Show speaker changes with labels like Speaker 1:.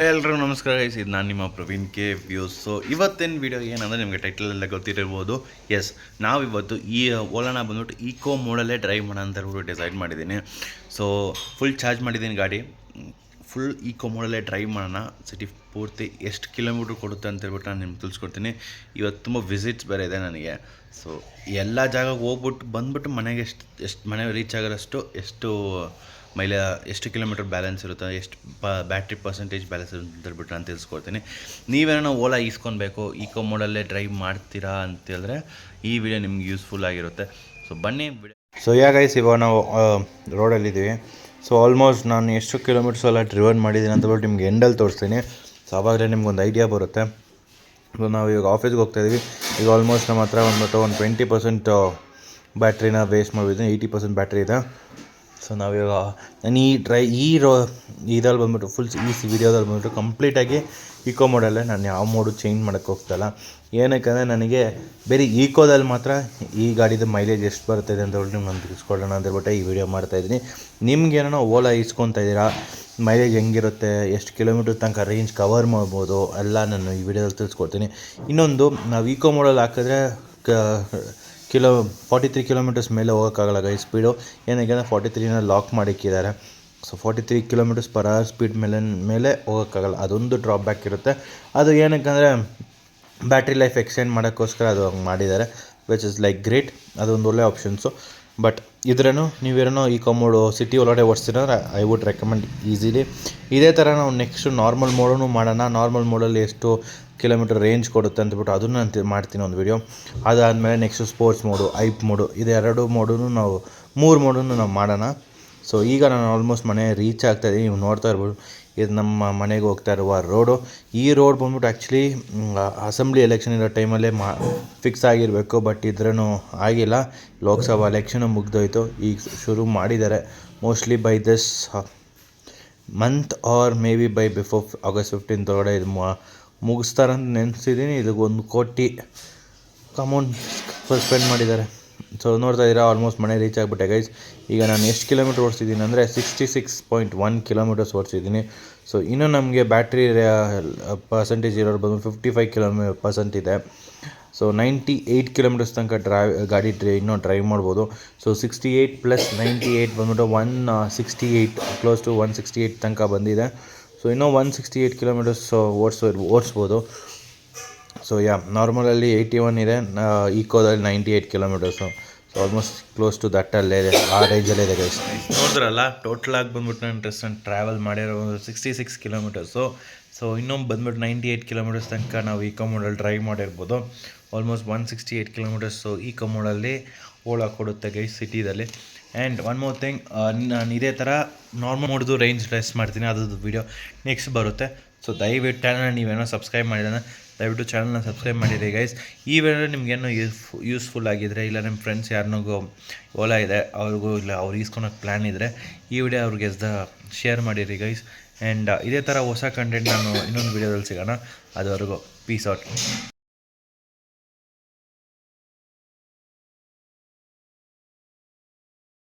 Speaker 1: ಎಲ್ರಿಗೂ ನಮಸ್ಕಾರ ಗೈಸ್, ಇದು ನಾನು ನಿಮ್ಮ ಪ್ರವೀಣ್ ಕೆ ವ್ಯೂಸ್. ಸೊ ಇವತ್ತಿನ ವಿಡಿಯೋ ಏನಂದರೆ ನಿಮಗೆ ಟೈಟಲೆಲ್ಲ ಗೊತ್ತಿರ್ಬೋದು. ಎಸ್, ನಾವಿವತ್ತು ಈ ಓಲಾನ ಬಂದ್ಬಿಟ್ಟು ಈಕೋ ಮೋಡಲ್ಲೇ ಡ್ರೈವ್ ಮಾಡೋಣ ಅಂತ ಹೇಳ್ಬಿಟ್ಟು ಡಿಸೈಡ್ ಮಾಡಿದ್ದೀನಿ. ಸೊ ಫುಲ್ ಚಾರ್ಜ್ ಮಾಡಿದ್ದೀನಿ ಗಾಡಿ, ಫುಲ್ ಈಕೋ ಮೋಡಲ್ಲೇ ಡ್ರೈವ್ ಮಾಡೋಣ. ಸಿಟಿ ಪೂರ್ತಿ ಎಷ್ಟು ಕಿಲೋಮೀಟ್ರ್ ಕೊಡುತ್ತೆ ಅಂತ ಹೇಳ್ಬಿಟ್ಟು ನಾನು ನಿಮ್ಗೆ ತಿಳಿಸ್ಕೊಡ್ತೀನಿ. ಇವತ್ತು ತುಂಬ ವಿಸಿಟ್ಸ್ ಬೇರೆ ಇದೆ ನನಗೆ. ಸೊ ಎಲ್ಲ ಜಾಗಕ್ಕೆ ಹೋಗ್ಬಿಟ್ಟು ಬಂದ್ಬಿಟ್ಟು ಮನೆಗೆ ಎಷ್ಟು ಮನೆ ರೀಚ್ ಆಗೋಷ್ಟು ಎಷ್ಟು ಕಿಲೋಮೀಟರ್ ಬ್ಯಾಲೆನ್ಸ್ ಇರುತ್ತೆ, ಎಷ್ಟು ಬ್ಯಾಟ್ರಿ ಪರ್ಸೆಂಟೇಜ್ ಬ್ಯಾಲೆನ್ಸ್ ಇರುತ್ತೆ ಅಂತ ಹೇಳ್ಬಿಟ್ಟು ನಾನು ತಿಳಿಸ್ಕೊಡ್ತೀನಿ. ನೀವೇನೋ ಓಲಾ ಈಸ್ಕೊಬೇಕು, ಈಕೋ ಮೋಡಲ್ಲೇ ಡ್ರೈವ್ ಮಾಡ್ತೀರಾ ಅಂತೇಳಿದ್ರೆ ಈ ವಿಡಿಯೋ ನಿಮ್ಗೆ ಯೂಸ್ಫುಲ್ ಆಗಿರುತ್ತೆ. ಸೊ ಬನ್ನಿ ವಿಡಿಯೋ. ಸೊ ಗೈಸ್, ಇವಾಗ ನಾವು ರೋಡಲ್ಲಿದ್ದೀವಿ. ಸೊ ಆಲ್ಮೋಸ್ಟ್ ನಾನು ಎಷ್ಟು ಕಿಲೋಮೀಟರ್ಸ್ ಎಲ್ಲ ಡ್ರಿವನ್ ಮಾಡಿದ್ದೀನಿ ಅಂತ ಹೇಳ್ಬಿಟ್ಟು ನಿಮ್ಗೆ ಎಂಡಲ್ಲಿ ತೋರಿಸ್ತೀನಿ. ಸೊ ಆವಾಗಲೇ ನಿಮ್ಗೊಂದು ಐಡಿಯಾ ಬರುತ್ತೆ. ಸೊ ನಾವು ಇವಾಗ ಆಫೀಸ್ಗೆ ಹೋಗ್ತಾಯಿದ್ದೀವಿ. ಈಗ ಆಲ್ಮೋಸ್ಟ್ ನಮ್ಮ ಹತ್ರ ಒಂದು 20% ಬ್ಯಾಟ್ರಿನ ವೇಸ್ಟ್ ಮಾಡಿದ್ದೀನಿ. 80% ಬ್ಯಾಟ್ರಿ ಇದೆ. ಸೊ ನಾವಿವಾಗ ನಾನು ಇದ್ರಲ್ಲಿ ಬಂದ್ಬಿಟ್ಟು ಫುಲ್ ಈ ವಿಡಿಯೋದಲ್ಲಿ ಬಂದ್ಬಿಟ್ಟು ಕಂಪ್ಲೀಟಾಗಿ ಈಕೋ ಮೋಡಲ್ಲೇ ನಾನು ಯಾವ ಮೋಡು ಚೇಂಜ್ ಮಾಡೋಕ್ಕೆ ಹೋಗ್ತಾಯಿಲ್ಲ. ಏನಕ್ಕೆ ನನಗೆ ಬೇರೆ ಈಕೋದಲ್ಲಿ ಮಾತ್ರ ಈ ಗಾಡಿದು ಮೈಲೇಜ್ ಎಷ್ಟು ಬರ್ತಾಯಿದೆ ಅಂತ ಹೇಳ್ಬಿಟ್ಟು ನಾನು ತಿಳಿಸ್ಕೊಡೋಣ ಅಂತ ಹೇಳ್ಬಿಟ್ಟು ಈ ವಿಡಿಯೋ ಮಾಡ್ತಾಯಿದ್ದೀನಿ. ನಿಮ್ಗೇನೋ ಓಲಾ ಇಸ್ಕೊತಾ ಇದ್ದೀರಾ, ಮೈಲೇಜ್ ಹೆಂಗಿರುತ್ತೆ, ಎಷ್ಟು ಕಿಲೋಮೀಟ್ರ್ ತನಕ ರೇಂಜ್ ಕವರ್ ಮಾಡ್ಬೋದು ಎಲ್ಲ ನಾನು ಈ ವಿಡಿಯೋದಲ್ಲಿ ತಿಳಿಸ್ಕೊಡ್ತೀನಿ. ಇನ್ನೊಂದು, ನಾವು ಈಕೋ ಮೋಡಲ್ಲಿ ಹಾಕಿದ್ರೆ 43 ಕಿಲೋಮೀಟರ್ಸ್ ಮೇಲೆ ಹೋಗೋಕ್ಕಾಗಲ್ಲ ಗೈಸ್ ಸ್ಪೀಡು. ಏನಕ್ಕೆ 43ನ ಲಾಕ್ ಮಾಡಿಕ್ಕಿದ್ದಾರೆ. ಸೊ 43 km/h ಸ್ಪೀಡ್ ಮೇಲೆ ಹೋಗೋಕ್ಕಾಗಲ್ಲ. ಅದೊಂದು ಡ್ರಾಬ್ಯಾಕ್ ಇರುತ್ತೆ. ಅದು ಏನಕ್ಕೆ ಬ್ಯಾಟ್ರಿ ಲೈಫ್ ಎಕ್ಸ್ಟೆಂಡ್ ಮಾಡೋಕ್ಕೋಸ್ಕರ ಅದು ಹಂಗೆ ಮಾಡಿದ್ದಾರೆ, ವಿಚ್ ಇಸ್ ಲೈಕ್ ಗ್ರೇಟ್. ಅದೊಂದು ಒಳ್ಳೆ ಆಪ್ಷನ್ಸು. ಬಟ್ ಇದ್ರೂ ನೀವೇನೋ ಈಕೋ ಮೋಡು ಸಿಟಿ ಒಳಗಡೆ ಓಡಿಸ್ತೀರಂದ್ರೆ ಐ ವುಡ್ ರೆಕಮೆಂಡ್ ಈಸಿಲಿ. ಇದೇ ಥರ ನಾವು ನೆಕ್ಸ್ಟು ನಾರ್ಮಲ್ ಮೋಡೂ ಮಾಡೋಣ. ನಾರ್ಮಲ್ ಮೋಡಲ್ಲಿ ಎಷ್ಟು ಕಿಲೋಮೀಟರ್ ರೇಂಜ್ ಕೊಡುತ್ತೆ ಅಂತಬಿಟ್ಟು ಅದನ್ನು ನಾನು ಮಾಡ್ತೀನಿ ಒಂದು ವಿಡಿಯೋ. ಅದಾದಮೇಲೆ next sports mode, hype mode, ಇದೆರಡು ಮೋಡೂ ನಾವು 3 ಮೋಡೂ ನಾವು ಮಾಡೋಣ. ಸೊ ಈಗ ನಾನು ಆಲ್ಮೋಸ್ಟ್ ಮನೆ ರೀಚ್ ಆಗ್ತಾಯಿದ್ದೀನಿ. ನೀವು ನೋಡ್ತಾ ಇರ್ಬೋದು, ಇದು ನಮ್ಮ ಮನೆಗೆ ಹೋಗ್ತಾ ಇರುವ ರೋಡು. ಈ ರೋಡ್ ಬಂದ್ಬಿಟ್ಟು ಆ್ಯಕ್ಚುಲಿ ಅಸೆಂಬ್ಲಿ ಎಲೆಕ್ಷನ್ ಇರೋ ಟೈಮಲ್ಲೇ ಫಿಕ್ಸ್ ಆಗಿರಬೇಕು. ಬಟ್ ಇದ್ರೂ ಆಗಿಲ್ಲ. ಲೋಕಸಭಾ ಎಲೆಕ್ಷನು ಮುಗ್ದೋಯ್ತು. ಈಗ ಶುರು ಮಾಡಿದ್ದಾರೆ. Mostly by this month R may be by before August 15th ಒಳಗಡೆ ಇದು ಮುಗಿಸ್ತಾರಂತ ನೆನೆಸಿದ್ದೀನಿ. ಇದಕ್ಕೆ 1 ಕೋಟಿ ಅಮೌಂಟ್ ಸ್ಪೆಂಡ್ ಮಾಡಿದ್ದಾರೆ. ಸೊ ನೋಡ್ತಾ ಇದ್ದೀರಾ, ಆಲ್ಮೋಸ್ಟ್ ಮನೆ ರೀಚ್ ಆಗಿಬಿಟ್ಟೆ ಗೈಸ್. ಈಗ ನಾನು ಎಷ್ಟು ಕಿಲೋಮೀಟ್ರ್ ಓಡಿಸಿದ್ದೀನಿ ಅಂದರೆ 66.1 ಕಿಲೋಮೀಟರ್ಸ್ ಓಡಿಸಿದ್ದೀನಿ. ಸೊ ಇನ್ನೂ ನಮಗೆ ಬ್ಯಾಟ್ರಿ ಪರ್ಸೆಂಟೇಜ್ ಇರೋದು ಬಂದು 55% ಇದೆ. ಸೊ 98 ಕಿಲೋಮೀಟರ್ಸ್ ತನಕ ಗಾಡಿ ಇನ್ನೂ ಡ್ರೈವ್ ಮಾಡ್ಬೋದು. ಸೊ 68 + 98 ಬಂದ್ಬಿಟ್ಟು 168, ಕ್ಲೋಸ್ ಟು 168 ತನಕ ಬಂದಿದೆ. ಸೊ ಇನ್ನೂ 168 ಕಿಲೋಮೀಟರ್ಸ್ ಓಡಿಸ್ಬೋದು. ಸೊ ನಾರ್ಮಲಲ್ಲಿ 81 ಇದೆ, ಈಕೋದಲ್ಲಿ 98 kilometres. So almost close to ದಟ್ಟಲ್ಲೇ ಇದೆ, ಆ ರೇಂಜಲ್ಲೇ ಇದೆ ಗೈಸ್. ನೋಡಿದ್ರಲ್ಲ, ಟೋಟಲಾಗಿ ಬಂದ್ಬಿಟ್ಟು ನಾನು ರೀಸೆಂಟ್ ಟ್ರಾವೆಲ್ ಮಾಡಿರೋ 66 ಕಿಲೋಮೀಟರ್ಸು. ಸೊ ಇನ್ನೊಂದು ಬಂದ್ಬಿಟ್ಟು 98 ಕಿಲೋಮೀಟರ್ಸ್ ತನಕ ನಾವು ಈಕೋ ಮೋಡಲ್ಲಿ ಡ್ರೈವ್ ಮಾಡಿರ್ಬೋದು. ಆಲ್ಮೋಸ್ಟ್ 168 ಕಿಲೋಮೀಟರ್ಸು ಈಕೋ ಮೋಡಲ್ಲಿ ಓಲಾ ಕೊಡುತ್ತೆ ಗೈಸ್ ಸಿಟಿದಲ್ಲಿ. ಆ್ಯಂಡ್ ಒನ್ ಮೋರ್ ಥಿಂಗ್, ನಾನು ಇದೇ ಥರ ನಾರ್ಮಲ್ ಮೋಡ್ದು ರೇಂಜ್ ಟೆಸ್ಟ್ ಮಾಡ್ತೀನಿ. ಅದ್ರದ್ದು ವಿಡಿಯೋ ನೆಕ್ಸ್ಟ್ ಬರುತ್ತೆ. ಸೊ ದಯವಿಟ್ಟು ಚಾನಲ್ನ ನೀವೇನೋ ಸಬ್ಸ್ಕ್ರೈಬ್ ಮಾಡಿದಾನೆ, ದಯವಿಟ್ಟು ಚಾನಲ್ನ ಸಬ್ಸ್ಕ್ರೈಬ್ ಮಾಡಿರಿ ಗೈಸ್. ಈ ವಿಡಿಯೋ ನಿಮಗೇನೋ ಯೂಸ್ಫುಲ್ ಆಗಿದ್ದರೆ, ಇಲ್ಲ ನಿಮ್ಮ ಫ್ರೆಂಡ್ಸ್ ಯಾರನ್ನೋ ಓಲಾ ಇದೆ ಅವ್ರಿಗೂ, ಇಲ್ಲ ಅವ್ರು ಈಸ್ಕೊಳೋಕ್ಕೆ ಪ್ಲ್ಯಾನ್ ಇದ್ದರೆ ಈ ವಿಡಿಯೋ ಅವ್ರಿಗೆ ಶೇರ್ ಮಾಡಿರಿ ಗೈಸ್. ಆ್ಯಂಡ್ ಇದೇ ಥರ ಹೊಸ ಕಂಟೆಂಟ್ ನಾನು ಇನ್ನೊಂದು ವಿಡಿಯೋದಲ್ಲಿ ಸಿಗೋಣ. ಅದುವರೆಗೂ ಪೀಸ್ ಔಟ್.